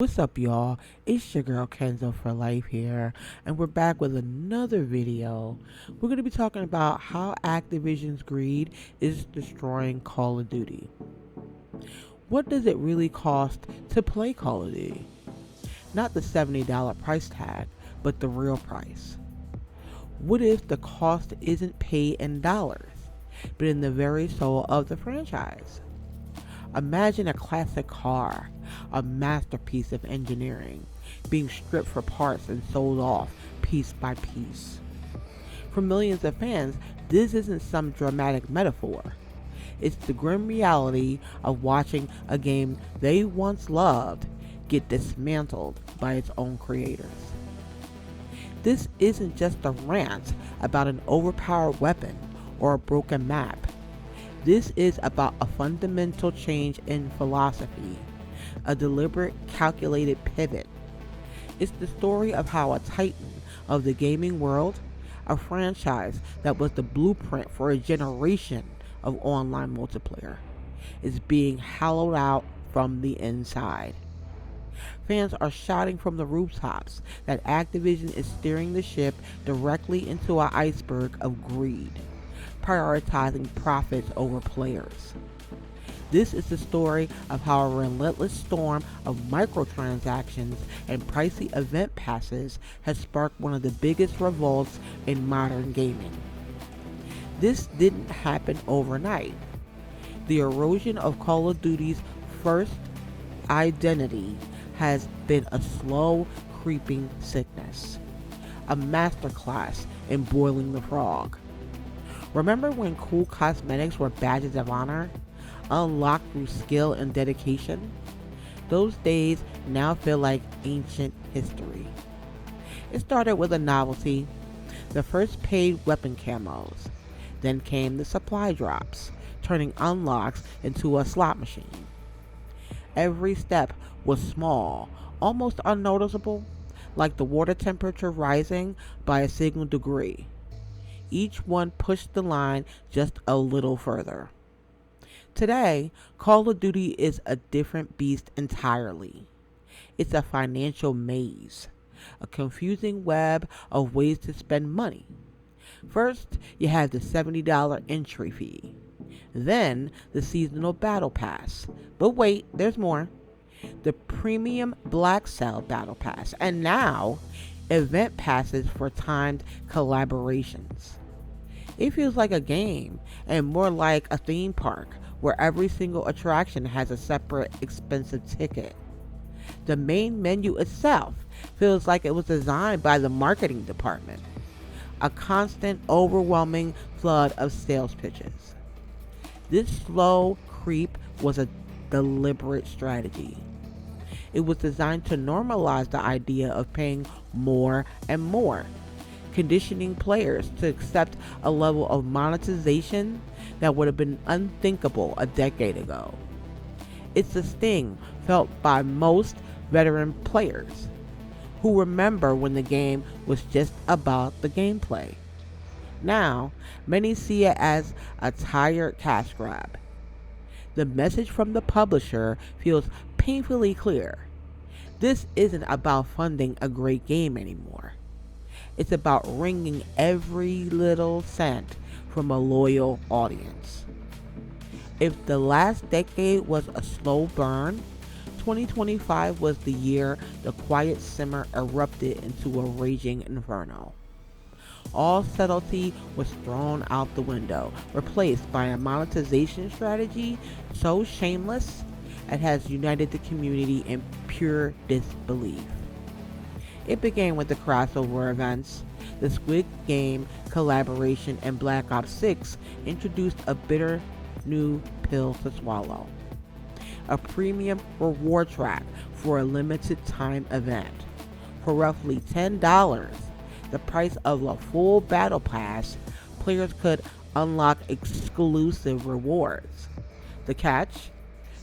What's up, y'all? It's your girl Kenzo for Life here, and we're back with another video. We're going to be talking about how Activision's greed is destroying Call of Duty. What does it really cost to play Call of Duty? Not the $70 price tag, but the real price. What if the cost isn't paid in dollars, but in the very soul of the franchise? Imagine a classic car, a masterpiece of engineering, being stripped for parts and sold off piece by piece. For millions of fans, this isn't some dramatic metaphor. It's the grim reality of watching a game they once loved get dismantled by its own creators. This isn't just a rant about an overpowered weapon or a broken map. This is about a fundamental change in philosophy, a deliberate, calculated pivot. It's the story of how a titan of the gaming world, a franchise that was the blueprint for a generation of online multiplayer, is being hollowed out from the inside. Fans are shouting from the rooftops that Activision is steering the ship directly into an iceberg of greed, prioritizing profits over players. This is the story of how a relentless storm of microtransactions and pricey event passes has sparked one of the biggest revolts in modern gaming. This didn't happen overnight. The erosion of Call of Duty's first identity has been a slow, creeping sickness, a masterclass in boiling the frog. Remember when cool cosmetics were badges of honor, unlocked through skill and dedication? Those days now feel like ancient history. It started with a novelty, the first paid weapon camos. Then came the supply drops, turning unlocks into a slot machine. Every step was small, almost unnoticeable, like the water temperature rising by a single degree. Each one pushed the line just a little further. Today, Call of Duty is a different beast entirely. It's a financial maze, a confusing web of ways to spend money. First, you have the $70 entry fee. Then, the seasonal battle pass. But wait, there's more. The premium Black Cell battle pass. And now, event passes for timed collaborations. It feels like a game, and more like a theme park, where every single attraction has a separate expensive ticket. The main menu itself feels like it was designed by the marketing department. A constant, overwhelming flood of sales pitches. This slow creep was a deliberate strategy. It was designed to normalize the idea of paying more and more, conditioning players to accept a level of monetization that would have been unthinkable a decade ago. It's a sting felt by most veteran players who remember when the game was just about the gameplay. Now, many see it as a tired cash grab. The message from the publisher feels painfully clear. This isn't about funding a great game anymore. It's about wringing every little cent from a loyal audience. If the last decade was a slow burn, 2025 was the year the quiet simmer erupted into a raging inferno. All subtlety was thrown out the window, replaced by a monetization strategy so shameless it has united the community in pure disbelief. It began with the crossover events. The Squid Game collaboration and Black Ops 6 introduced a bitter new pill to swallow. A premium reward track for a limited time event. For roughly $10, the price of a full battle pass, players could unlock exclusive rewards. The catch?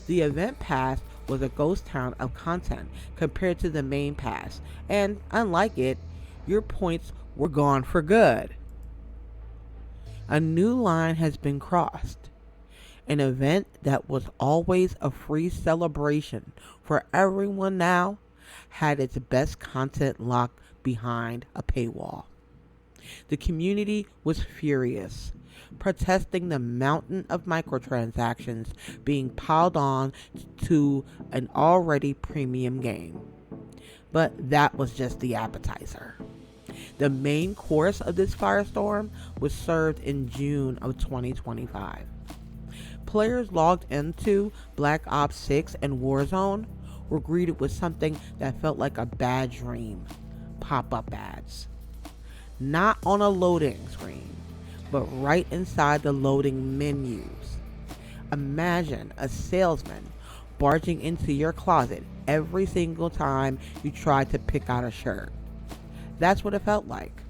The event pass was a ghost town of content compared to the main pass, and unlike it, your points were gone for good. A new line has been crossed. An event that was always a free celebration for everyone now had its best content locked behind a paywall. The community was furious, protesting the mountain of microtransactions being piled on to an already premium game. But that was just the appetizer. The main course of this firestorm was served in June of 2025. Players logged into Black Ops 6 and Warzone were greeted with something that felt like a bad dream: pop-up ads. Not on a loading screen, but right inside the loading menus. Imagine a salesman barging into your closet every single time you try to pick out a shirt. That's what it felt like.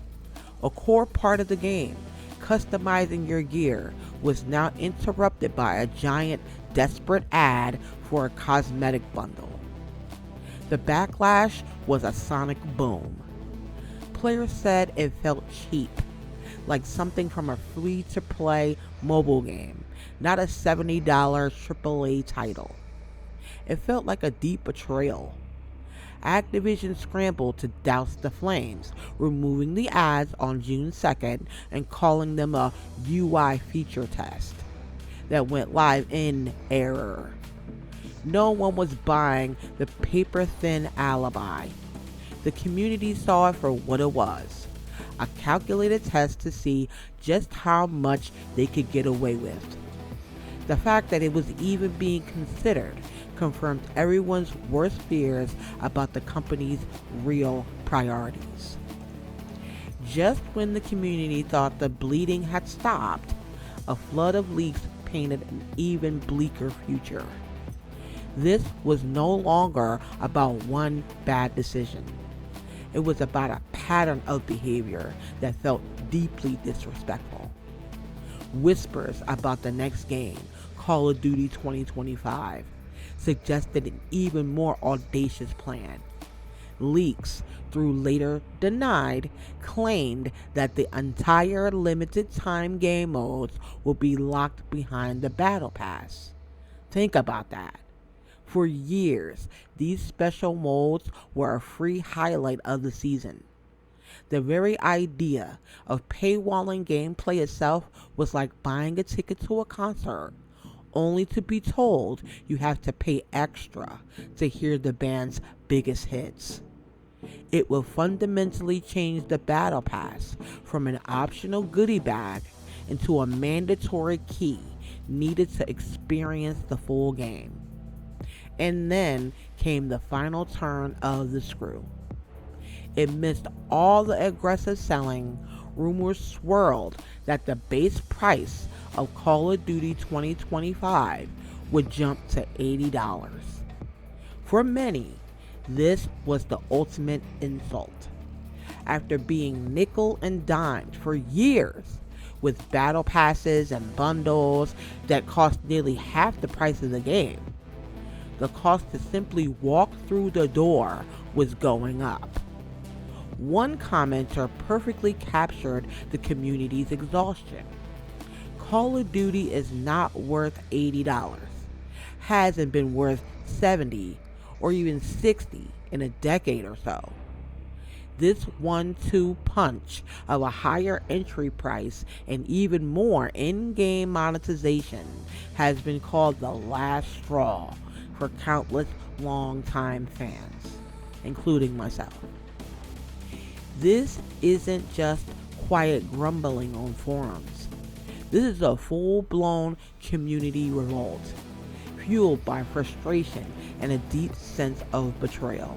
A core part of the game, customizing your gear, was now interrupted by a giant, desperate ad for a cosmetic bundle. The backlash was a sonic boom. Players said it felt cheap, like something from a free-to-play mobile game, not a $70 AAA title. It felt like a deep betrayal. Activision scrambled to douse the flames, removing the ads on June 2nd and calling them a UI feature test that went live in error. No one was buying the paper-thin alibi. The community saw it for what it was: a calculated test to see just how much they could get away with. The fact that it was even being considered confirmed everyone's worst fears about the company's real priorities. Just when the community thought the bleeding had stopped, a flood of leaks painted an even bleaker future. This was no longer about one bad decision. It was about a pattern of behavior that felt deeply disrespectful. Whispers about the next game, Call of Duty 2025, suggested an even more audacious plan. Leaks, through later denied, claimed that the entire limited time game modes will be locked behind the Battle Pass. Think about that. For years, these special modes were a free highlight of the season. The very idea of paywalling gameplay itself was like buying a ticket to a concert, only to be told you have to pay extra to hear the band's biggest hits. It will fundamentally change the Battle Pass from an optional goodie bag into a mandatory key needed to experience the full game. And then came the final turn of the screw. Amidst all the aggressive selling, rumors swirled that the base price of Call of Duty 2025 would jump to $80. For many, this was the ultimate insult. After being nickel and dimed for years, with battle passes and bundles that cost nearly half the price of the game, the cost to simply walk through the door was going up. One commenter perfectly captured the community's exhaustion. Call of Duty is not worth $80, hasn't been worth $70 or even $60 in a decade or so. This 1-2 punch of a higher entry price and even more in-game monetization has been called the last straw for countless longtime fans, including myself. This isn't just quiet grumbling on forums. This is a full-blown community revolt, fueled by frustration and a deep sense of betrayal.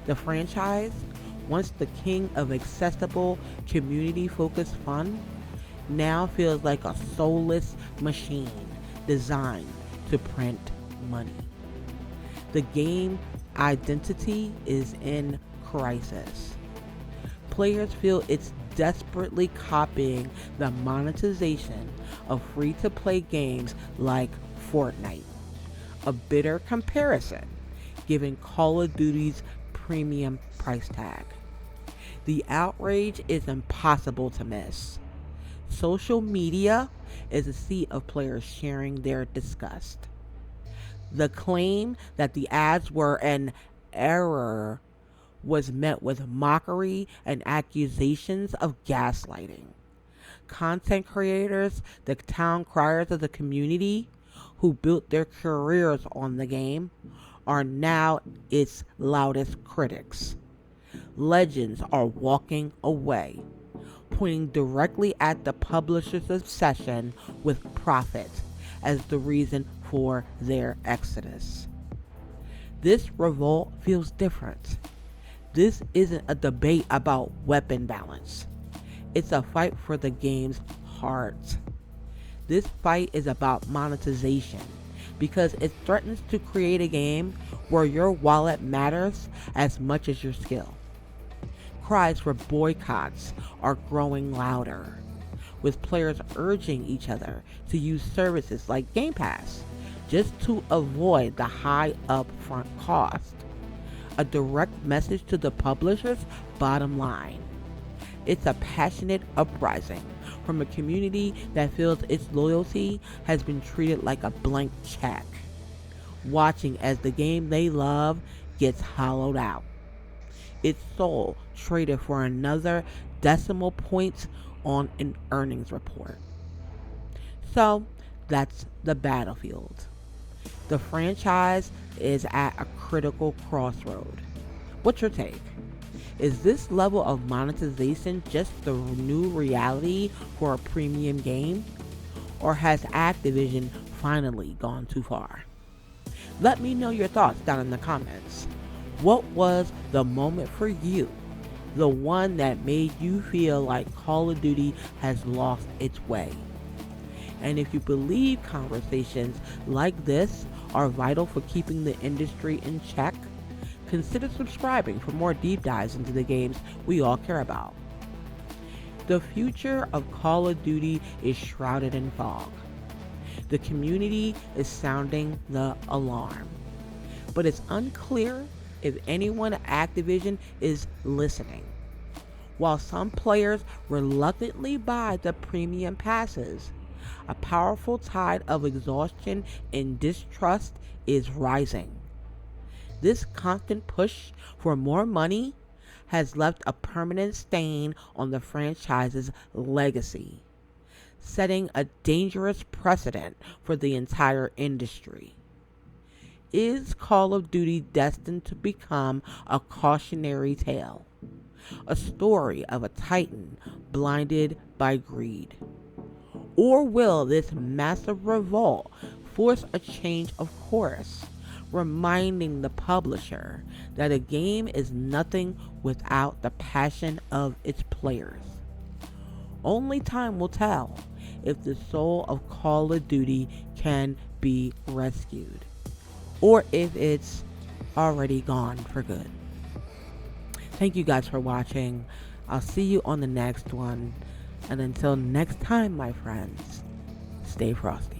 The franchise, once the king of accessible, community-focused fun, now feels like a soulless machine designed to print money. The game identity is in crisis. Players feel it's desperately copying the monetization of free-to-play games like Fortnite, a bitter comparison given Call of Duty's premium price tag. The outrage is impossible to miss. Social media is a sea of players sharing their disgust. The claim that the ads were an error was met with mockery and accusations of gaslighting. Content creators, the town criers of the community who built their careers on the game, are now its loudest critics. Legends are walking away, pointing directly at the publisher's obsession with profit as the reason for their exodus. This revolt feels different. This isn't a debate about weapon balance. It's a fight for the game's heart. This fight is about monetization because it threatens to create a game where your wallet matters as much as your skill. Cries for boycotts are growing louder, with players urging each other to use services like Game Pass just to avoid the high upfront cost. A direct message to the publisher's bottom line. It's a passionate uprising from a community that feels its loyalty has been treated like a blank check, watching as the game they love gets hollowed out, its soul traded for another decimal point on an earnings report. So that's the battlefield. The franchise is at a critical crossroad. What's your take? Is this level of monetization just the new reality for a premium game? Or has Activision finally gone too far? Let me know your thoughts down in the comments. What was the moment for you? The one that made you feel like Call of Duty has lost its way? And if you believe conversations like this are vital for keeping the industry in check, consider subscribing for more deep dives into the games we all care about. The future of Call of Duty is shrouded in fog. The community is sounding the alarm, but it's unclear if anyone at Activision is listening. While some players reluctantly buy the premium passes, a powerful tide of exhaustion and distrust is rising. This constant push for more money has left a permanent stain on the franchise's legacy, setting a dangerous precedent for the entire industry. Is Call of Duty destined to become a cautionary tale? A story of a titan blinded by greed? Or will this massive revolt force a change of course, reminding the publisher that a game is nothing without the passion of its players? Only time will tell if the soul of Call of Duty can be rescued, or if it's already gone for good. Thank you guys for watching. I'll see you on the next one. And until next time, my friends, stay frosty.